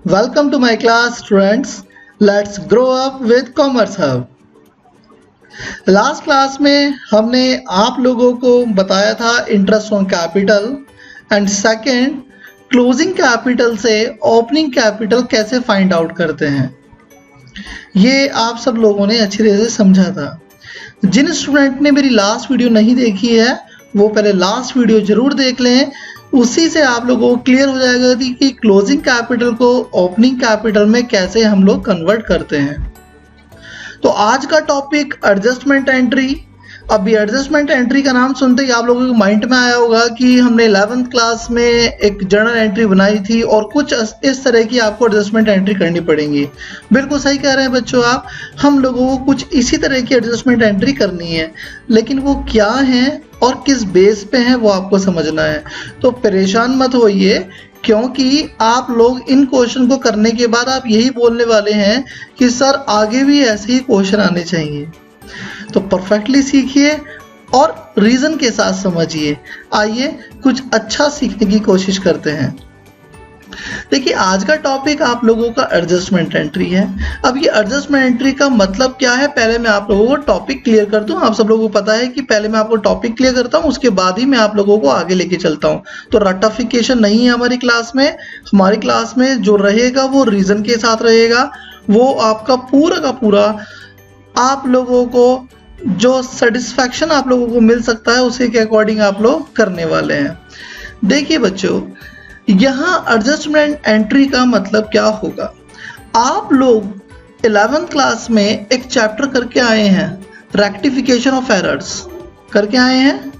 Welcome to my class, students. Let's grow up with Commerce Hub. Last class में हमने आप लोगों को बताया था interest on capital and second closing capital से ओपनिंग कैपिटल कैसे फाइंड आउट करते हैं। ये आप सब लोगों ने अच्छी तरह से समझा था। जिन स्टूडेंट ने मेरी लास्ट वीडियो नहीं देखी है वो पहले लास्ट वीडियो जरूर देख लें, उसी से आप लोगों को क्लियर हो जाएगा कि क्लोजिंग कैपिटल को ओपनिंग कैपिटल में कैसे हम लोग कन्वर्ट करते हैं। तो आज का टॉपिक एडजस्टमेंट एंट्री। अभी एडजस्टमेंट एंट्री का नाम सुनते ही आप लोगों के माइंड में आया होगा कि हमने 11th क्लास में एक जर्नल एंट्री बनाई थी और कुछ इस तरह की आपको एडजस्टमेंट एंट्री करनी पड़ेगी। बिल्कुल सही कह रहे हैं बच्चों आप, हम लोगों को कुछ इसी तरह की एडजस्टमेंट एंट्री करनी है, लेकिन वो क्या है और किस बेस पे है वो आपको समझना है। तो परेशान मत होइए, क्योंकि आप लोग इन क्वेश्चन को करने के बाद आप यही बोलने वाले हैं कि सर आगे भी ऐसे ही क्वेश्चन आने चाहिए। तो परफेक्टली सीखिए और रीजन के साथ समझिए। आइए कुछ अच्छा सीखने की कोशिश करते हैं। देखिए आज का टॉपिक आप लोगों का एडजस्टमेंट एंट्री है। अब ये एडजस्टमेंट एंट्री का मतलब क्या है, पहले मैं आप लोगों को टॉपिक क्लियर कर दूं। आप सब लोगों को पता है कि पहले मैं आपको टॉपिक क्लियर करता हूं, उसके बाद ही मैं आप लोगों को आगे लेके चलता हूं। तो रट्टाफिकेशन नहीं है हमारी क्लास में। हमारी क्लास में जो रहेगा वो रीजन के साथ रहेगा। वो आपका पूरा का पूरा आप लोगों को जो सेटिस्फैक्शन आप लोगों को मिल सकता है उसी के अकॉर्डिंग आप लोग करने वाले हैं। देखिए बच्चों, यहाँ एडजस्टमेंट एंट्री का मतलब क्या होगा। आप लोग 11th क्लास में एक चैप्टर करके आए हैं, रेक्टिफिकेशन ऑफ एरर्स करके आए हैं।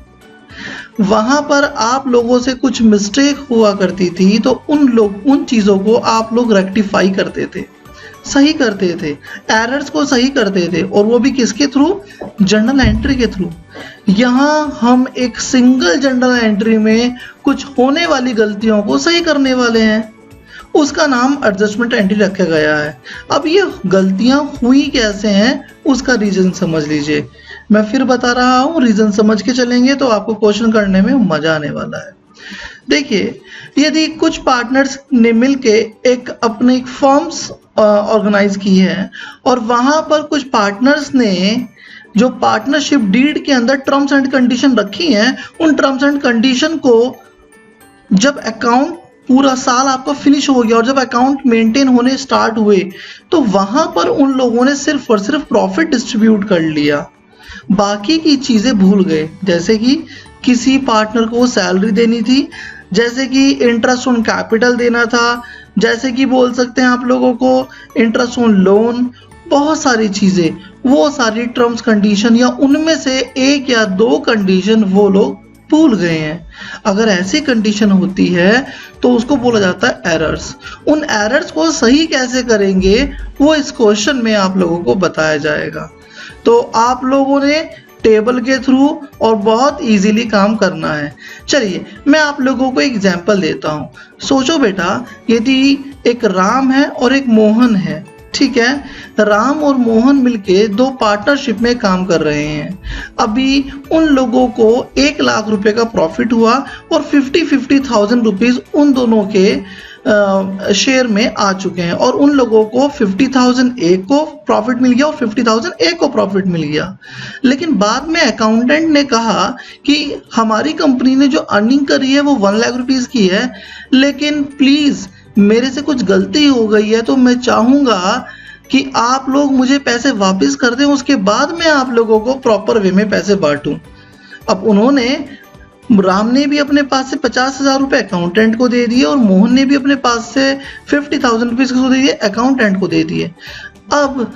वहां पर आप लोगों से कुछ मिस्टेक हुआ करती थी, तो उन चीजों को आप लोग रेक्टिफाई करते थे, सही करते थे, एरर्स को सही करते थे, और वो भी किसके थ्रू, जर्नल एंट्री के थ्रू। यहाँ हम एक सिंगल जर्नल एंट्री में कुछ होने वाली गलतियों को सही करने वाले हैं, उसका नाम एडजस्टमेंट एंट्री रखा गया है। अब ये गलतियां हुई कैसे हैं उसका रीजन समझ लीजिए। मैं फिर बता रहा हूँ, रीजन समझ के चलेंगे तो आपको क्वेश्चन करने में मजा आने वाला है। देखिए, यदि कुछ पार्टनर्स ने मिलके अपने फर्म्स ऑर्गेनाइज की है और वहां पर कुछ पार्टनर्स ने जो पार्टनरशिप डीड के अंदर टर्म्स एंड कंडीशन रखी हैं, उन टर्म्स एंड कंडीशन को जब अकाउंट पूरा साल आपका फिनिश हो गया और जब अकाउंट मेंटेन होने स्टार्ट हुए, तो वहां पर उन लोगों ने सिर्फ और सिर्फ प्रॉफिट डिस्ट्रीब्यूट कर लिया, बाकी की चीजें भूल गए। जैसे कि किसी पार्टनर को सैलरी देनी थी, जैसे कि इंटरेस्ट ऑन कैपिटल देना था, जैसे कि बोल सकते हैं आप लोगों को इंटरेस्ट ऑन लोन, बहुत सारी चीजें, वो सारी टर्म्स कंडीशन या उनमें से एक या दो कंडीशन वो लोग भूल गए हैं। अगर ऐसी कंडीशन होती है तो उसको बोला जाता है एरर्स। उन एरर्स को सही कैसे करेंगे वो इस क्वेश्चन में आप लोगों को बताया जाएगा। तो आप लोगों ने टेबल के थ्रू और बहुत इजीली काम करना है। चलिए मैं आप लोगों को एग्जांपल देता हूँ। सोचो बेटा, यदि एक राम है और एक मोहन है, ठीक है, राम और मोहन मिलके दो पार्टनरशिप में काम कर रहे हैं। अभी उन लोगों को 1 लाख रुपए का प्रॉफिट हुआ और 50,000 रुपीज उन दोनों के शेयर में आ चुके हैं, और उन लोगों को 50,000 एक को प्रॉफिट मिल गया और 50,000 एक को प्रॉफिट मिल गया। लेकिन बाद में अकाउंटेंट ने कहा कि हमारी कंपनी ने जो अर्निंग करी है वो 1 लाख रुपीज की है, लेकिन प्लीज मेरे से कुछ गलती हो गई है, तो मैं चाहूंगा कि आप लोग मुझे पैसे वापस कर दें, उसके बाद मैं आप लोगों को प्रॉपर वे में पैसे बांटूं। अब उन्होंने, राम ने भी अपने पास से 50,000 रुपए अकाउंटेंट को दे दिए और मोहन ने भी अपने पास से 50,000 रुपीज को दे दिए, अकाउंटेंट को दे दिए। अब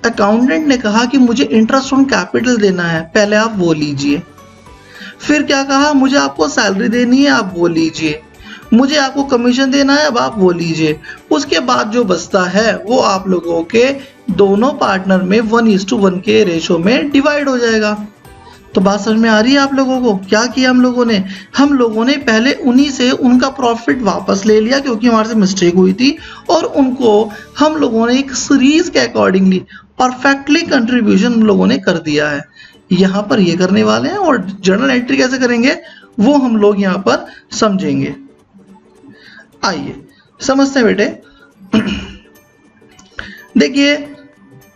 अकाउंटेंट ने कहा कि मुझे इंटरेस्ट ऑन कैपिटल देना है, पहले आप वो लीजिए। फिर क्या कहा, मुझे आपको सैलरी देनी है, आप वो लीजिए। मुझे आपको कमीशन देना है, अब आप वो लीजिए। उसके बाद जो बचता है वो आप लोगों के दोनों पार्टनर में 1:1 के रेशो में डिवाइड हो जाएगा। तो बात समझ में आ रही है आप लोगों को। क्या किया हम लोगों ने पहले उन्हीं से उनका प्रॉफिट वापस ले लिया, क्योंकि हमारे से मिस्टेक हुई थी, और उनको हम लोगों ने एक सीरीज के अकॉर्डिंगली परफेक्टली कंट्रीब्यूशन हम लोगों ने कर दिया है। यहाँ पर ये करने वाले हैं, और जर्नल एंट्री कैसे करेंगे वो हम लोग यहाँ पर समझेंगे। आइए समझते हैं बेटे। देखिए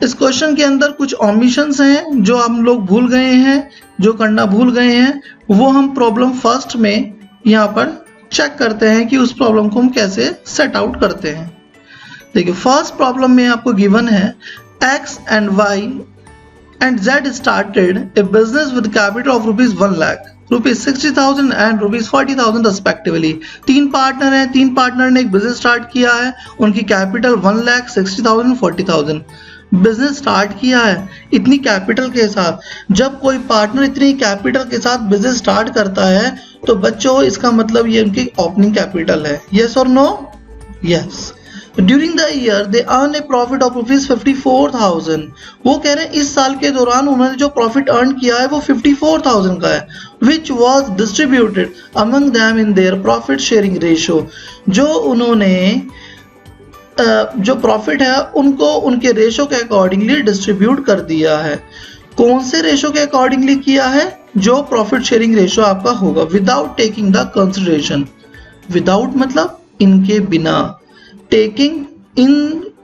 इस क्वेश्चन के अंदर कुछ ओमिशंस हैं जो हम लोग भूल गए हैं, जो करना भूल गए हैं, वो हम प्रॉब्लम फर्स्ट में यहाँ पर चेक करते हैं कि उस प्रॉब्लम को हम कैसे सेट आउट करते हैं। देखिए फर्स्ट प्रॉब्लम में आपको गिवन है x and y and z started a business with capital of ₹1 lakh, ₹60,000 and ₹40,000 respectively। तीन पार्टनर हैं, तीन पार्टनर ने एक बिजनेस स्टार्ट किया है, उनकी कैपिटल 1 लाख, 60,000, 40,000। बिजनेस स्टार्ट किया है इतनी कैपिटल के साथ। जब कोई पार्टनर इतनी कैपिटल के साथ बिजनेस स्टार्ट करता है तो बच्चों इसका मतलब ये उनकी ओपनिंग कैपिटल है। यस और no? Yes. During the year they earn a profit of ₹54,000। वो कह रहे हैं इस साल के दौरान उन्होंने जो प्रॉफिट अर्न किया है वो 54,000 का है, which was distributed among them in their profit sharing ratio. जो उन्होंने जो प्रॉफिट है उनको उनके रेशो के अकॉर्डिंगली डिस्ट्रीब्यूट कर दिया है। कौन से रेशो के अकॉर्डिंगली किया है? जो प्रॉफिट शेयरिंग रेशो आपका होगा, without taking the consideration. Without मतलब इनके बिना, टेकिंग इन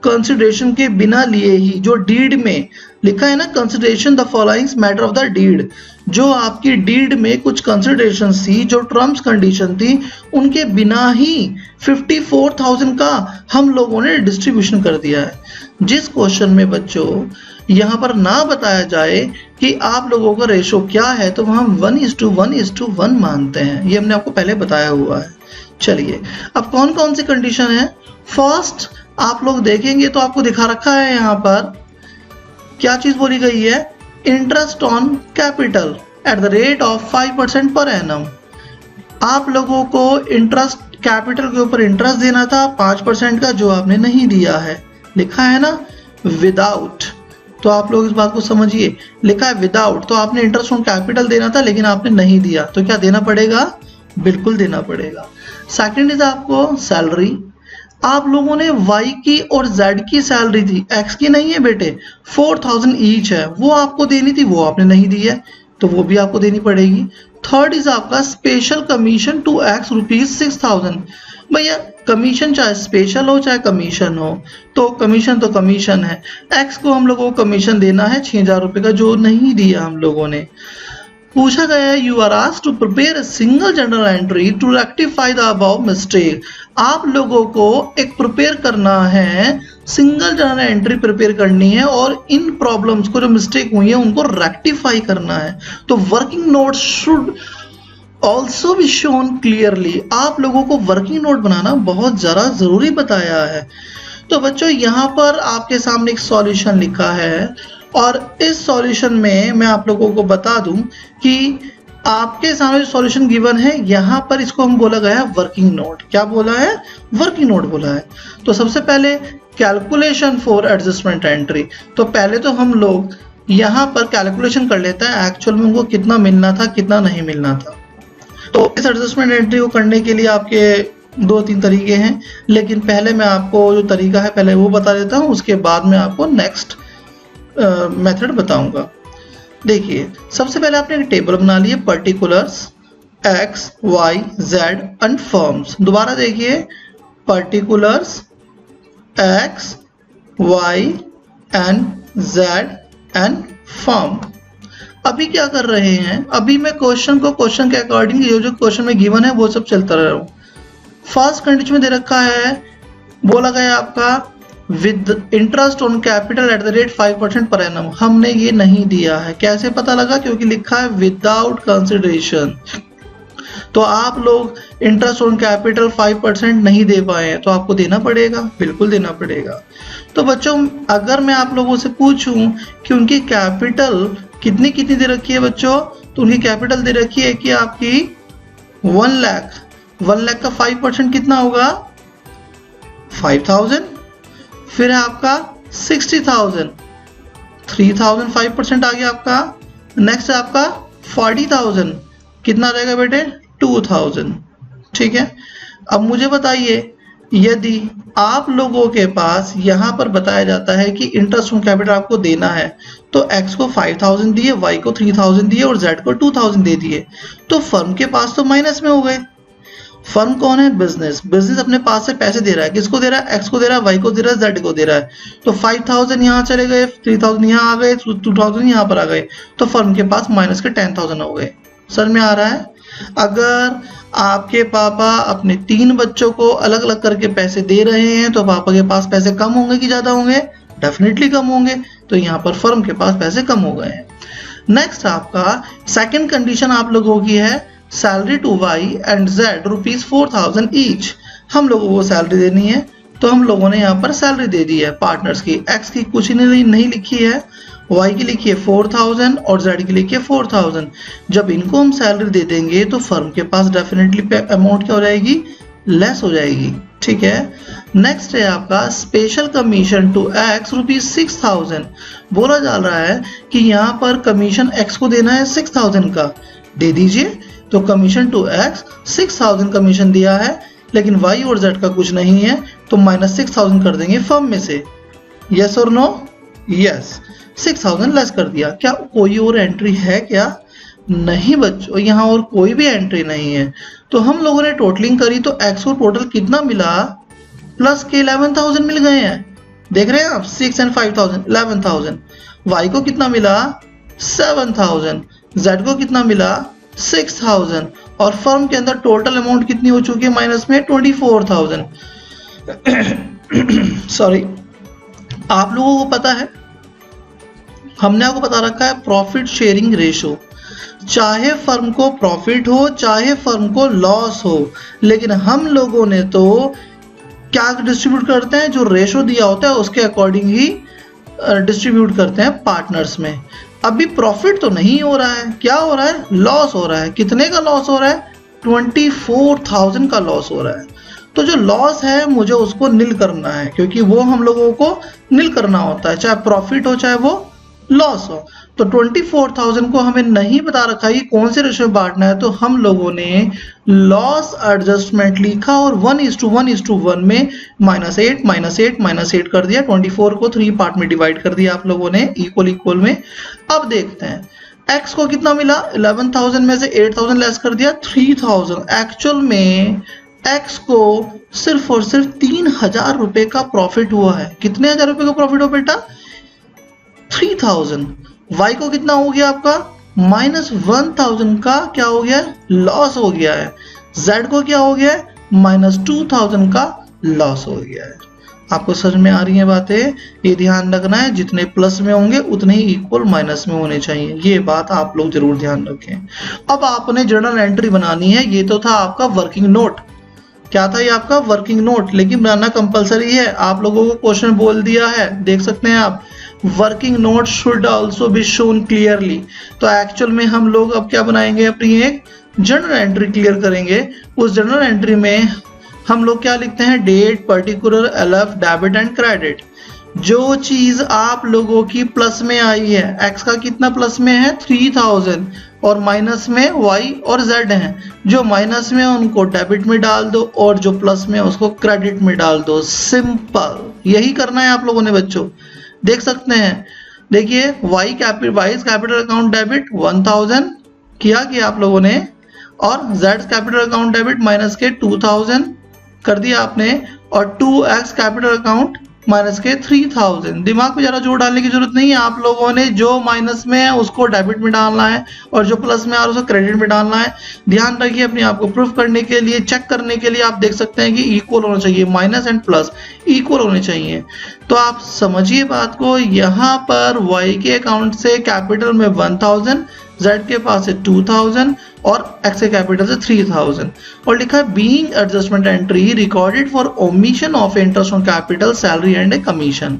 कंसिडरेशन के बिना लिए ही। जो डीड में लिखा है ना, consideration the following matter of the deed, जो आपकी डीड में कुछ कंसिडरेशन थी, जो टर्म्स कंडीशन थी, उनके बिना ही 54,000 का हम लोगों ने डिस्ट्रीब्यूशन कर दिया है। जिस क्वेश्चन में बच्चों यहाँ पर ना बताया जाए कि आप लोगों का रेशो क्या है तो हम 1:1:1 मानते हैं। ये हमने आपको पहले बताया हुआ है। चलिए अब कौन कौन सी कंडीशन है? फर्स्ट आप लोग देखेंगे तो आपको दिखा रखा है यहाँ पर क्या चीज बोली गई है, interest on capital at the rate of 5% per annum. आप लोगों को इंटरेस्ट कैपिटल के ऊपर इंटरेस्ट देना था 5% का, जो आपने नहीं दिया है। लिखा है ना विदाउट, तो आप लोग इस बात को समझिए, लिखा है विदाउट, तो आपने इंटरेस्ट ऑन कैपिटल देना था लेकिन आपने नहीं दिया, तो क्या देना पड़ेगा? बिल्कुल देना पड़ेगा। सेकंड इज आपको सैलरी। आप लोगों ने y की और z की सैलरी थी, x की नहीं है बेटे, 4,000 ईच है, वो आपको देनी थी, वो आपने नहीं दी है, तो वो भी आपको देनी पड़ेगी। थर्ड इज आपका स्पेशल कमीशन टू x ₹6,000। भैया कमीशन चाहे स्पेशल हो चाहे कमीशन हो, तो कमीशन है। x को हम लोगों को कमीशन देना है 6,000 रुपये का, जो नहीं दिया हम लोगों ने। पूछा गया है you are asked to prepare a single journal entry to rectify the above mistake. आप लोगों को एक प्रिपेयर करना है, सिंगल जर्नल एंट्री प्रिपेयर करनी है और इन प्रॉब्लम्स को जो मिस्टेक हुई है उनको रेक्टिफाई करना है। तो working notes should also be shown clearly. आप लोगों को वर्किंग नोट बनाना बहुत ज़्यादा ज़रूरी बताया है। तो बच्चों यहाँ पर आपके सामने एक सॉल्यूशन लिखा है और इस सॉल्यूशन में मैं आप लोगों को बता दूं कि आपके सामने जो सॉल्यूशन गिवन है यहाँ पर इसको हम बोला गया है वर्किंग नोट। क्या बोला है? वर्किंग नोट बोला है। तो सबसे पहले कैलकुलेशन फॉर एडजस्टमेंट एंट्री, तो पहले तो हम लोग यहाँ पर कैलकुलेशन कर लेते हैं एक्चुअल में उनको कितना मिलना था कितना नहीं मिलना था। तो इस एडजस्टमेंट एंट्री को करने के लिए आपके 2-3 तरीके हैं, लेकिन पहले मैं आपको जो तरीका है पहले वो बता देता हूँ, उसके बाद में आपको नेक्स्ट मेथड बताऊंगा। देखिए सबसे पहले आपने एक टेबल बना लिए, particulars x, y, z and firms. दोबारा देखिए particulars x, y and z and firm. अभी क्या कर रहे हैं, अभी मैं क्वेश्चन को क्वेश्चन के अकॉर्डिंग जो क्वेश्चन में गिवन है वो सब चलता रहा हूँ। फर्स्ट कंडीशन में दे रखा है, बोला गया आपका with interest on capital at the rate 5% per annum. हमने ये नहीं दिया है। कैसे पता लगा? क्योंकि लिखा है विदाउट कंसिडरेशन। तो आप लोग इंटरेस्ट ऑन कैपिटल 5% नहीं दे पाए हैं, तो आपको देना पड़ेगा, बिल्कुल देना पड़ेगा। तो बच्चों अगर मैं आप लोगों से पूछूं कि उनकी कैपिटल कितनी कितनी दे रखी है बच्चों, तो उनकी कैपिटल दे रखी है कि आपकी 1 लाख। 1 लाख का 5% कितना होगा? 5,000। फिर है आपका 60,000, 3,000 5% आ गया आपका। नेक्स्ट है आपका 40,000, कितना रहेगा बेटे? 2,000। ठीक है। अब मुझे बताइए, यदि आप लोगों के पास यहाँ पर बताया जाता है कि इंटरेस्ट ऑन कैपिटल आपको देना है, तो x को 5,000 दिए, y को 3,000 दिए और z को 2,000 दे दिए, तो फर्म के पास तो माइनस में हो गए। फर्म कौन है? बिजनेस। बिजनेस अपने पास से पैसे दे रहा है, किसको दे रहा है? एक्स को दे रहा है, वाई को दे रहा है, जेड को दे रहा है। तो 5000 यहाँ चले गए, 3000 यहाँ आ गए, 2000 यहाँ पर आ गए, तो फर्म के पास माइनस के 10000 हो गए। समझ में आ रहा है? अगर आपके पापा अपने 3 बच्चों को अलग अलग करके पैसे दे रहे हैं तो पापा के पास पैसे कम होंगे कि ज्यादा होंगे? डेफिनेटली कम होंगे। तो यहाँ पर फर्म के पास पैसे कम हो गए हैं। नेक्स्ट आपका सेकंड कंडीशन आप लोगों की है, salary to Y and Z ₹4000 each. हम लोगों को सैलरी देनी है, तो हम लोगों ने यहाँ पर सैलरी दे दी है पार्टनर्स की। एक्स की कुछ नहीं लिखी है, वाई की लिखी है 4000 और जेड की लिखी है 4000। जब इनको हम सैलरी दे देंगे तो फर्म के पास डेफिनेटली अमाउंट क्या हो जाएगी? लेस हो जाएगी। ठीक है। नेक्स्ट है आपका स्पेशल कमीशन टू एक्स ₹6000। बोला जा रहा है कि यहाँ पर कमीशन एक्स को देना है 6000 का, दे दीजिए। तो कमीशन टू एक्स 6000 कमीशन दिया है, लेकिन वाई और जेड का कुछ नहीं है, तो -6000 कर देंगे फर्म में से। यस और नो? यस, 6000 लेस कर दिया। क्या कोई और एंट्री है क्या? नहीं बच्चों, यहाँ और कोई भी एंट्री नहीं है। तो हम लोगों ने टोटलिंग करी तो एक्स को टोटल कितना मिला? प्लस के 11000 मिल गए हैं। देख रहे हैं आप, 6 and 5000 11000। वाई को कितना मिला? 7000। जेड को कितना मिला? 6000। और फर्म के अंदर टोटल अमाउंट कितनी हो चुकी है माइनस में? 24000। सॉरी, आप लोगों को पता है, हमने आपको बता रखा है प्रॉफिट शेयरिंग रेशो। चाहे फर्म को प्रॉफिट हो चाहे फर्म को लॉस हो, लेकिन हम लोगों ने तो क्या डिस्ट्रीब्यूट करते हैं? जो रेशो दिया होता है उसके अकॉर्डिंग ही डिस्ट्रीब्यूट करते हैं पार्टनर्स में। अभी प्रॉफिट तो नहीं हो रहा है, क्या हो रहा है? लॉस हो रहा है। कितने का लॉस हो रहा है? 24000 का लॉस हो रहा है। तो जो लॉस है मुझे उसको निल करना है, क्योंकि वो हम लोगों को निल करना होता है, चाहे प्रॉफिट हो चाहे वो लॉस हो। तो 24000 को हमें नहीं बता रखा कि कौन से रेशो में बांटना है, तो हम लोगों ने लॉस एडजस्टमेंट लिखा और 1:1:1 में -8 कर दिया। 24 को 3 पार्ट में डिवाइड कर दिया आप लोगों ने इक्वल में। अब देखते हैं एक्स को कितना मिला? 11000 में से 8000 लेस कर दिया, 3000। एक्चुअल में एक्स को सिर्फ और सिर्फ 3000 रुपए का प्रॉफिट हुआ है। कितने हजार रुपए का प्रॉफिट हो बेटा? 3000। वाई को कितना हो गया आपका? -1000 का क्या हो गया? लॉस हो गया है। जेड को क्या हो गया है? -2000 का लॉस हो गया है। आपको समझ में आ रही है बातें? ये ध्यान रखना है, जितने प्लस में होंगे उतने ही इक्वल माइनस में होने चाहिए। ये बात आप लोग जरूर ध्यान रखें। अब आपने जर्नल एंट्री बनानी है। ये तो था आपका वर्किंग नोट। क्या था ये आपका? Working note. लेकिन बनाना कंपलसरी है, आप लोगों को क्वेश्चन बोल दिया है, देख सकते हैं आप, working note should also be shown clearly. तो एक्चुअल में हम लोग अब क्या बनाएंगे? अपनी एक जर्नल एंट्री क्लियर करेंगे। उस जर्नल एंट्री में हम लोग क्या लिखते हैं? Date, particular, LF, debit and credit. जो चीज आप लोगों की प्लस में आई है, एक्स का कितना प्लस में है? 3000 और माइनस में वाई और जेड हैं। जो माइनस में है उनको डेबिट में डाल दो और जो प्लस में है उसको क्रेडिट में डाल दो। सिंपल, यही करना है आप लोगों ने बच्चों। देख सकते हैं, देखिए वाई कैपिटल अकाउंट डेबिट 1000 किया आप लोगों ने, और Z capital account debit minus के 2000 कर दिया आपने, और 2x कैपिटल अकाउंट माइनस के 3000। दिमाग में ज़्यादा जोर डालने की जरूरत नहीं है। आप लोगों ने जो माइनस में है उसको डेबिट में डालना है और जो प्लस में आ रहा है उसको क्रेडिट में डालना है। ध्यान रखिए, अपने आप को प्रूफ करने के लिए, चेक करने के लिए आप देख सकते हैं कि इक्वल होना चाहिए, माइनस एंड प्लस इक्वल होने चाहिए। तो आप समझिए बात को। यहाँ पर y के अकाउंट से कैपिटल में 1000, z के पास है 2000 और x के कैपिटल से 3000, और लिखा है being adjustment entry recorded for omission of interest on capital, salary and a commission.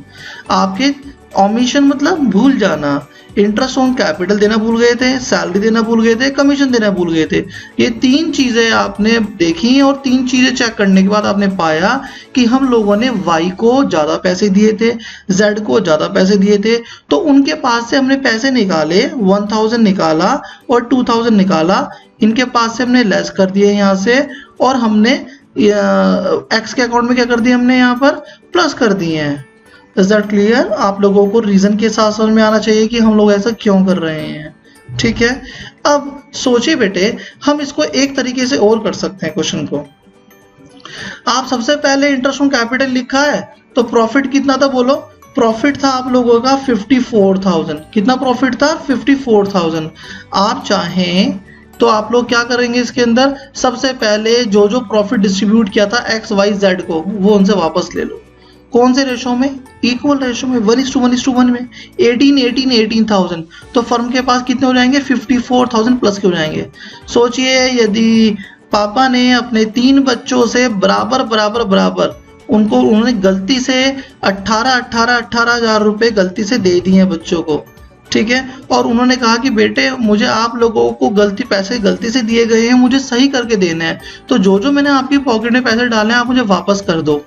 आपके ओमिशन मतलब भूल जाना, इंटरेस्ट ऑन कैपिटल देना भूल गए थे, सैलरी देना भूल गए थे, कमीशन देना भूल गए थे। ये 3 चीजें आपने देखी और 3 चीजें चेक करने के बाद आपने पाया कि हम लोगों ने y को ज्यादा पैसे दिए थे, z को ज्यादा पैसे दिए थे, तो उनके पास से हमने पैसे निकाले, 1000 निकाला और 2000 निकाला। इनके पास से हमने लेस कर दिए यहाँ से, और हमने x के अकाउंट में क्या कर दिया? हमने यहाँ पर प्लस कर दिए हैं। Is that clear? आप लोगों को रीजन के साथ समझ में आना चाहिए कि हम लोग ऐसा क्यों कर रहे हैं। ठीक है, अब सोचिए बेटे, हम इसको एक तरीके से और कर सकते हैं क्वेश्चन को। आप सबसे पहले इंटरेस्ट ऑन कैपिटल लिखा है, तो प्रॉफिट कितना था बोलो? प्रॉफिट था आप लोगों का 54,000। कितना प्रॉफिट था? 54,000। आप चाहें तो आप लोग क्या करेंगे इसके अंदर, सबसे पहले जो जो प्रॉफिट डिस्ट्रीब्यूट किया था XYZ को, वो उनसे वापस ले लो। कौन से रेशो में? इक्वल रेशो में, 1:1:1 में। 18,000। तो फर्म के पास कितने हो जाएंगे? 54,000 प्लस के हो जाएंगे। सोचिए यदि पापा ने अपने 3 बच्चों से बराबर बराबर बराबर उन्होंने गलती से 18,000 रुपए गलती से दे दिए हैं बच्चों को, ठीक है, और उन्होंने कहा कि बेटे मुझे आप लोगों को पैसे गलती से दिए गए हैं, मुझे सही करके देने हैं, तो जो जो मैंने आपकी पॉकेट में पैसे डाले हैं आप मुझे वापस कर दो।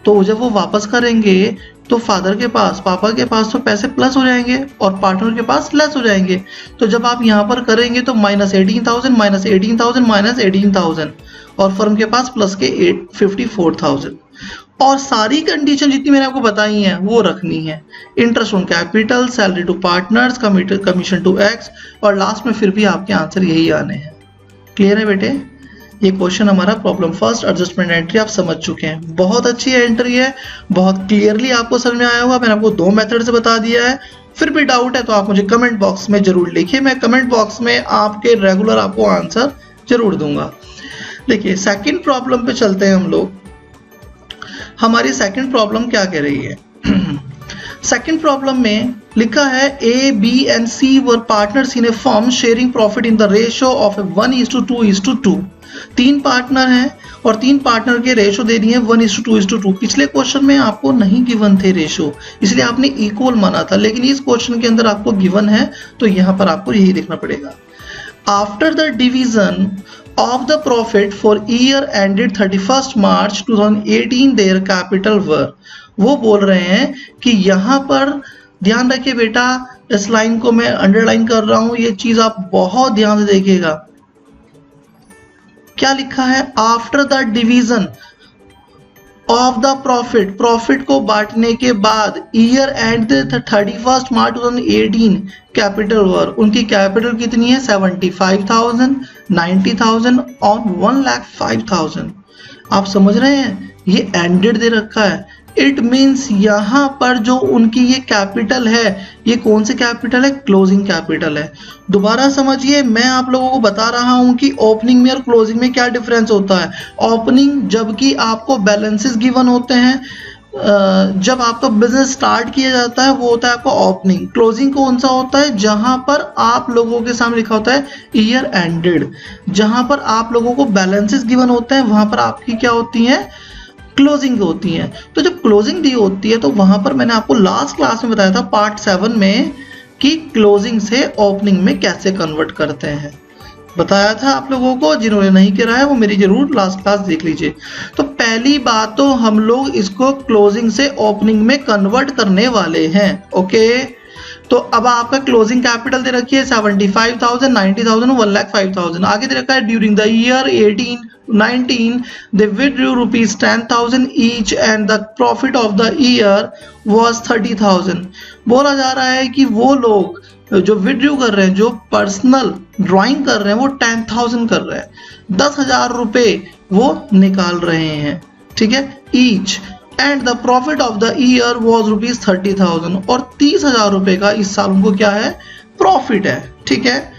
तो जब वो वापस करेंगे तो फादर के पास, पापा के पास तो पैसे प्लस हो जाएंगे और पार्टनर के पास लेस हो जाएंगे। तो जब आप यहाँ पर करेंगे तो -18,000 -18,000 और फर्म के पास प्लस के 54,000। और सारी कंडीशन जितनी मैंने आपको बताई हैं वो रखनी है। Interest on capital, salary to partners, commission to X, और लास्ट में फिर भी आपके आंसर यही आने हैं। क्लियर है बेटे? ये क्वेश्चन हमारा प्रॉब्लम फर्स्ट एडजस्टमेंट एंट्री आप समझ चुके हैं। बहुत अच्छी एंट्री है, बहुत क्लियरली आपको समझ में आया होगा। मैंने आपको 2 मेथड से बता दिया है। फिर भी डाउट है तो आप मुझे कमेंट बॉक्स में जरूर लिखिए, मैं कमेंट बॉक्स में आपके रेगुलर आपको आंसर जरूर दूंगा। देखिए सेकंड प्रॉब्लम पे चलते हैं हम लोग। हमारी सेकंड प्रॉब्लम क्या कह रही है? सेकंड प्रॉब्लम में लिखा है A, B and C were partners in a firm sharing profit in the ratio of 1:2:2। 3 partner हैं और 3 पार्टनर के रेशो दे दिए 1:2:2। पिछले क्वेश्चन में आपको नहीं गिवन थे रेशो, इसलिए आपने इक्वल माना था, लेकिन इस क्वेश्चन के अंदर आपको गिवन है, तो यहाँ पर आपको यही देखना पड़ेगा। After the division of the profit for year ended 31st March 2018 their capital were। वो बोल रहे हैं कि यहाँ पर ध्यान रखिए बेटा, इस लाइन को मैं अंडरलाइन कर रहा हूं, ये चीज आप बहुत ध्यान से देखिएगा। क्या लिखा है? After the division of the profit, profit को बांटने के बाद year end 31st March 2018 capital were, उनकी कैपिटल कितनी है? 75,000, 90,000 और 1,05,000। आप समझ रहे हैं? ये एंडेड दे रखा है। इट मीन्स यहाँ पर जो उनकी ये कैपिटल है, ये कौन सी कैपिटल है? क्लोजिंग कैपिटल है। दोबारा समझिए, मैं आप लोगों को बता रहा हूं कि ओपनिंग में और क्लोजिंग में क्या डिफरेंस होता है। ओपनिंग जबकि आपको बैलेंसेस गिवन होते हैं, जब आपका बिजनेस स्टार्ट किया जाता है वो होता है आपका ओपनिंग। क्लोजिंग कौन सा होता है? जहां पर आप लोगों के सामने लिखा होता है ईयर एंडेड, जहां पर आप लोगों को बैलेंसेस गिवन होते हैं, वहां पर आपकी क्या होती है? क्लोजिंग होती है। तो जब क्लोजिंग दी होती है तो वहां पर मैंने आपको लास्ट क्लास में बताया था पार्ट 7 में कि क्लोजिंग से ओपनिंग में कैसे कन्वर्ट करते हैं, बताया था आप लोगों को। जिन्होंने नहीं करा है वो मेरी जरूर लास्ट क्लास देख लीजिए। तो पहली बात तो हम लोग इसको क्लोजिंग से ओपनिंग में कन्वर्ट करने वाले हैं। ओके, तो अब आपका क्लोजिंग कैपिटल दे रखी है 75,000, 90,000, 1,05,000। आगे दे रखा है during the year 18-19 they withdrew ₹10,000 each and the profit of the year was 30,000। बोला जा रहा है कि वो लोग जो विथड्रू कर रहे हैं, जो पर्सनल ड्राइंग कर रहे हैं, वो 10,000 कर रहे हैं, 10,000 रुपए वो निकाल रहे हैं, ठीक है, each, and the profit of the year was ₹30,000, और 30,000 रुपए का इस साल उनको क्या है? प्रॉफिट है, ठीक है।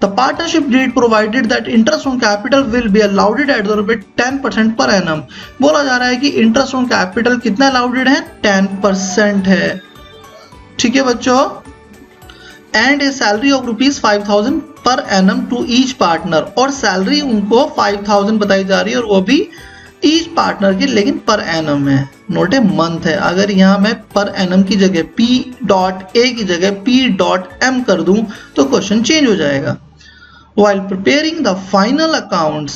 The partnership deed provided that interest on capital will be allowded at the rate 10% per annum. बोला जा रहा है कि इंटरेस्ट ऑन कैपिटल कितना अलाउडेड है? 10% है, ठीक है बच्चों। And A salary of ₹5,000 per annum to each partner, और सैलरी उनको 5,000 बताई जा रही है, और वो भी ईच पार्टनर की, लेकिन पर एनम है, नोट ए मंथ है। अगर यहाँ मैं पर एनम की जगह P.A की जगह P.M कर दूं तो क्वेश्चन चेंज हो जाएगा। While preparing the final accounts,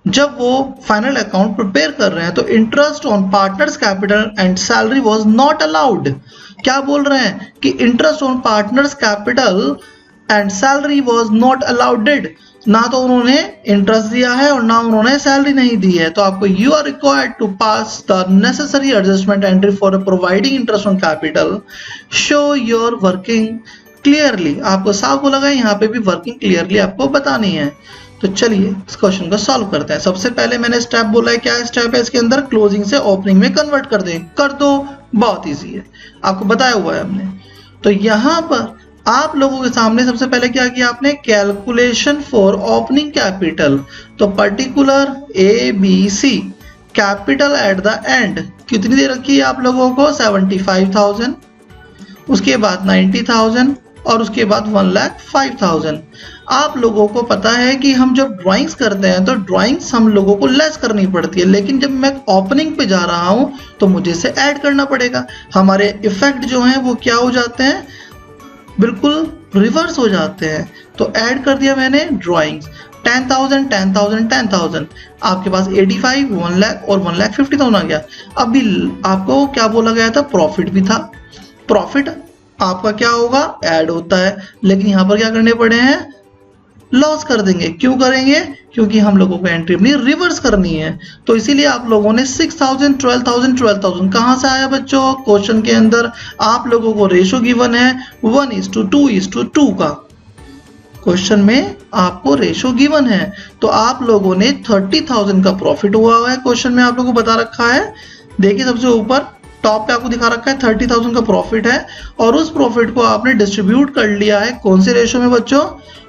जब वो फाइनल अकाउंट प्रिपेयर कर रहे हैं तो interest on partners capital and salary was not allowed. क्या बोल रहे हैं कि interest on partners capital and salary was not allowed, ना तो उन्होंने इंटरेस्ट दिया है और ना उन्होंने सैलरी नहीं दी है। तो आपको you are required to pass the necessary adjustment entry for providing interest on capital, show your working clearly आपको साफ बोला गया, यहाँ पे भी वर्किंग क्लियरली आपको बतानी है। तो चलिए इस क्वेश्चन को सॉल्व करते हैं। सबसे पहले मैंने स्टेप बोला है, क्या स्टेप है इसके अंदर, क्लोजिंग से ओपनिंग में कन्वर्ट कर दें, कर दो, बहुत इजी है, आपको बताया हुआ है हमने। तो यहाँ पर आप लोगों के सामने सबसे पहले क्या किया आपने, कैलकुलेशन फॉर ओपनिंग कैपिटल। तो particular ABC capital at the and कितनी दे रखी है आप लोगों को, 75,000, उसके बाद 90,000 और उसके बाद 1,05,000। आप लोगों को पता है कि हम जब ड्राइंग्स करते हैं तो ड्राइंग्स हम लोगों को लेस करनी पड़ती है, लेकिन जब मैं ओपनिंग पे जा रहा हूं तो मुझे इसे ऐड करना पड़ेगा। हमारे इफेक्ट जो हैं वो क्या हो जाते हैं, बिल्कुल रिवर्स हो जाते हैं। तो ऐड कर दिया मैंने ड्राइंग्स, 10,000 10,000 10,000, आपके पास 85, 1 लाख और 1,50,000 आ गया। अभी आपको क्या बोला गया था, प्रॉफिट भी था, प्रॉफिट आपका क्या होगा, ऐड होता है, लेकिन यहाँ पर क्या करने पड़े हैं, लॉस कर देंगे। क्यों करेंगे, क्योंकि हम लोगों को एंट्री अपनी रिवर्स करनी है। तो इसीलिए आप लोगों ने 6,000 12,000 12,000 कहां से आया बच्चों, क्वेश्चन के अंदर आप लोगों को रेशो गिवन है 1:2:2 का, क्वेश्चन में आपको रेशो गिवन है। तो आप लोगों ने 30,000 का प्रॉफिट हुआ है, क्वेश्चन में आप लोगों को बता रखा है। देखिए सबसे ऊपर टॉप पे आपको दिखा रखा है 30,000 का प्रॉफिट है, और उस प्रॉफिट को आपने डिस्ट्रीब्यूट कर लिया है कौन से रेशो में बच्चों,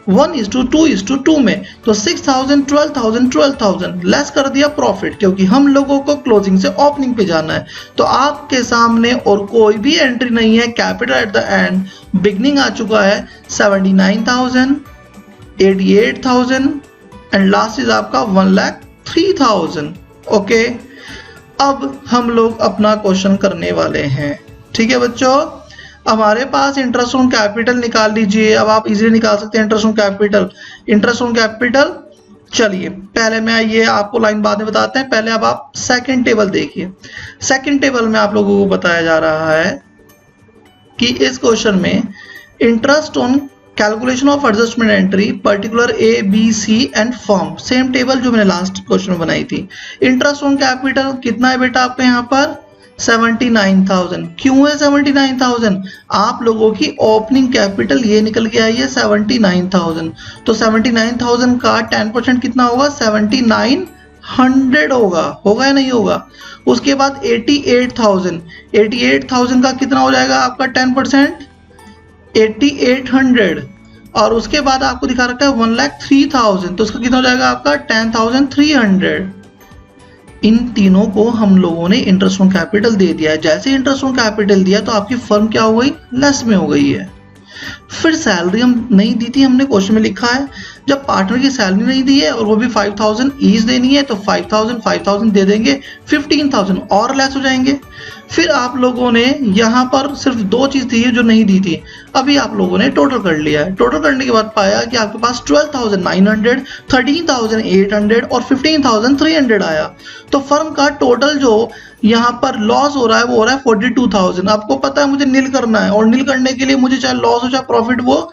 1:2:2 में। तो 6,000 12,000 12,000 लेस कर दिया प्रॉफिट, क्योंकि हम लोगों को क्लोजिंग से ओपनिंग पे जाना है। तो आपके सामने और कोई भी एंट्री नहीं है, capital at the end, beginning आ चुका है 79,000, 88,000 एंड लास्ट इज आपका 1,03,000। ओके, अब हम लोग अपना क्वेश्चन करने वाले हैं। ठीक है बच्चों, हमारे पास इंटरेस्ट ऑन कैपिटल निकाल लीजिए। अब आप इजीली निकाल सकते हैं interest on capital. Interest on capital, चलिए पहले मैं ये आपको लाइन बाद में बताते हैं, पहले अब आप सेकंड टेबल देखिए। सेकंड टेबल में आप लोगों को बताया जा रहा है कि इस क्वेश्चन में interest on calculation of adjustment entry particular ABC and firm, same table जो मैंने लास्ट क्वेश्चन में बनाई थी। इंटरेस्ट ऑन कैपिटल कितना है बेटा आपके यहाँ पर, 79,000। क्यों है 79,000, आप लोगों की ओपनिंग कैपिटल ये निकल के आई है 79,000। तो 79,000 का 10% कितना होगा, 7,900 होगा या नहीं होगा। उसके बाद 88,000 का कितना हो जाएगा आपका 10%, 8,800। और उसके बाद आपको दिखा रखा है 1,03,000, तो उसका कितना हो जाएगा आपका 10,300। इन तीनों को हम लोगों ने इंटरेस्ट ऑन कैपिटल दे दिया है। जैसे इंटरेस्ट ऑन कैपिटल दिया तो आपकी फर्म क्या हो गई, लेस में हो गई है। फिर सैलरी हम नहीं दी थी, हमने क्वेश्चन में लिखा है जब पार्टनर की सैलरी नहीं दी है और वो भी 5,000 ईच देनी है, तो 5,000 दे देंगे, 15,000 और लेस हो जाएंगे। फिर आप लोगों ने यहाँ पर सिर्फ दो चीज थी जो नहीं दी थी, अभी आप लोगों ने टोटल कर लिया है। टोटल करने के बाद पाया कि आपके पास 12,900, 13,800 और 15,300 आया। तो फर्म का टोटल जो यहाँ पर लॉस हो रहा है वो हो रहा है 42,000। आपको पता है मुझे नील करना है, और नील करने के लिए मुझे चाहे लॉस हो चाहे प्रॉफिट, वो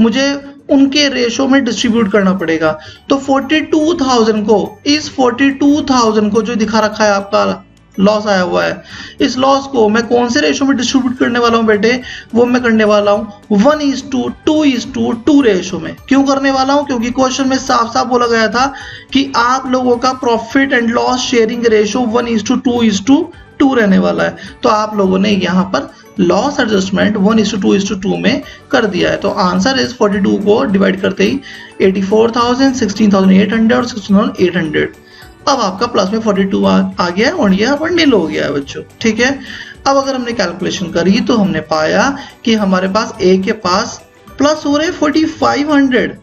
मुझे उनके रेशो में डिस्ट्रीब्यूट करना पड़ेगा। तो 42,000 को, इस 42,000 को जो दिखा रखा है आपका लॉस आया हुआ है, इस लॉस को मैं कौन से रेशो में डिस्ट्रीब्यूट करने वाला हूं बेटे, वो मैं करने वाला हूं 1:2:2 रेशो में। क्यों करने वाला हूं, क्योंकि क्वेश्चन में साफ साफ बोला गया था कि आप लोगों का profit and loss sharing ratio 1:2:2 रहने वाला है। तो आप लोगों ने यहाँ पर लॉस एडजस्टमेंट 1:2:2 में कर दिया है। तो आंसर इज 42 को डिवाइड करते ही 84,000, 16,800 और 16,800। अब आपका प्लस में 42 आ गया और ये यहाँ पर नील हो गया है बच्चों। ठीक है, अब अगर हमने कैलकुलेशन करी तो हमने पाया कि हमारे पास ए के पास प्लस हो रहे 4,500,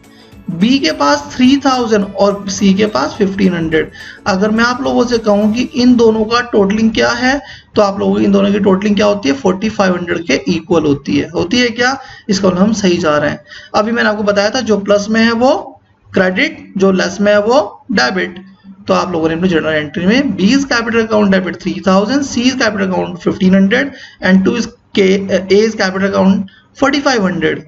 बी के पास 3,000 और सी के पास 1,500। अगर मैं आप लोगों से कहूं कि इन दोनों का टोटलिंग क्या है, तो आप लोगों की इन दोनों की टोटलिंग क्या होती है, 4,500 के इक्वल होती है क्या, इसका हम सही जा रहे हैं। अभी मैंने आपको बताया था जो प्लस में है वो क्रेडिट, जो लेस में है वो डेबिट। तो आप लोगों ने अपने जर्नल एंट्री में B is capital account debit 3,000, C is capital account 1,500 and to is A is capital account 4,500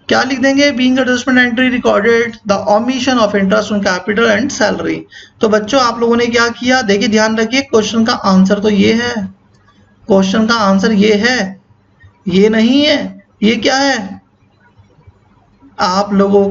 क्या लिख देंगे, being adjustment entry recorded the omission of interest on capital and salary. तो बच्चों आप लोगों ने क्या किया, देखिए ध्यान रखिए, क्वेश्चन का आंसर तो ये है, क्वेश्चन का आंसर ये है, ये नहीं है, ये क्या है? आप लोगों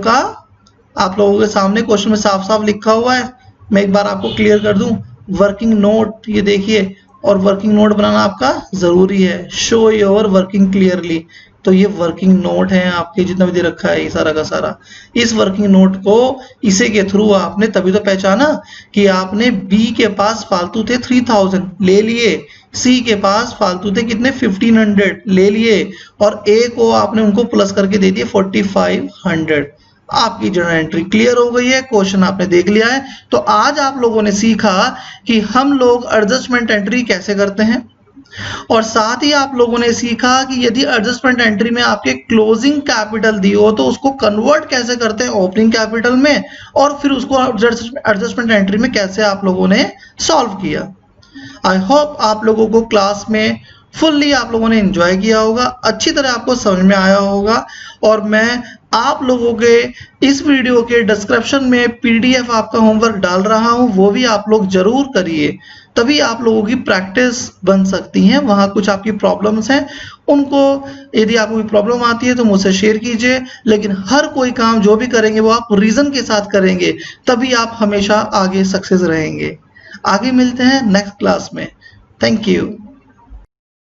के सामने क्वेश्चन में साफ साफ लिखा हुआ है, मैं एक बार आपको क्लियर कर दूं। वर्किंग नोट, ये देखिए, और वर्किंग नोट बनाना आपका जरूरी है। शो योर वर्किंग क्लियरली, तो ये वर्किंग नोट है आपके, जितना भी दे रखा है ये सारा का सारा। इस वर्किंग नोट को इसे के थ्रू आपने तभी तो पहचाना कि आपने बी के पास फालतू थे 3000 ले लिए, सी के पास फालतू थे कितने 1500 ले लिए, और ए को आपने उनको प्लस करके दे दिए 4500। आपकी जर्नल एंट्री क्लियर हो गई है, क्वेश्चन आपने देख लिया है। तो आज आप लोगों ने सीखा कि हम लोग एडजस्टमेंट एंट्री कैसे करते हैं, और साथ ही आप लोगों ने सीखा कि यदि एडजस्टमेंट एंट्री में आपके क्लोजिंग कैपिटल दी हो तो उसको कन्वर्ट कैसे करते हैं ओपनिंग कैपिटल में, और फिर उसको एडजस्टमेंट एंट्री में कैसे आप लोगों ने सॉल्व किया। आई होप आप लोगों को क्लास में फुल्ली आप लोगों ने एंजॉय किया होगा, अच्छी तरह आपको समझ में आया होगा। और मैं आप लोगों के इस वीडियो के डिस्क्रिप्शन में पीडीएफ आपका होमवर्क डाल रहा हूं, वो भी आप लोग जरूर करिए, तभी आप लोगों की प्रैक्टिस बन सकती है। वहां कुछ आपकी प्रॉब्लम्स हैं, उनको यदि आपको कोई प्रॉब्लम आती है तो मुझसे शेयर कीजिए, लेकिन हर कोई काम जो भी करेंगे वो आप रीजन के साथ करेंगे, तभी आप हमेशा आगे सक्सेस रहेंगे। आगे मिलते हैं नेक्स्ट क्लास में। Thank you.